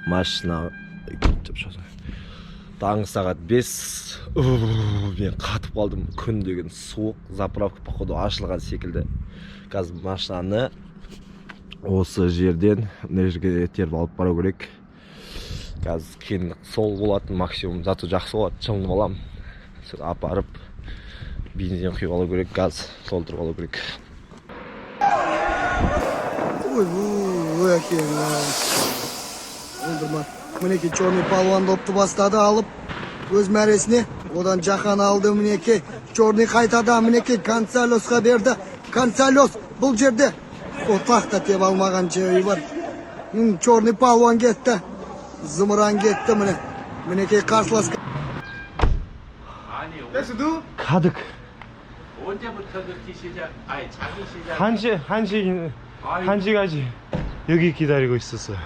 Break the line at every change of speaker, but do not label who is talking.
машина таңғы сағат 5. Мен қатып қалдым. Күн деген суық, заправка походу ашылған секілді. Қазір машинаны осы жерден мына жерге теріп алып бару керек. Қазір қиындық сол болатын максимум, зато жақсы болады. Шыңдып аламын. Апарып бензин құйып алу керек, газ толтырып алу керек.
Ой, мінеке черный палуан допты бастады алып өз мәресіне. Одан Жахан алды мінеке. Черный қайтада мінеке Консалосқа берді. Консалос бұл жерде отақта теп алмаған жайы бар. Черный палуан кетті. Зымыран кетті міне. Мінеке қарсылас.
가득.
언제부터 그렇게 시작? 아니 자기 시작.
한시까지 여기 기다리고 있었어요.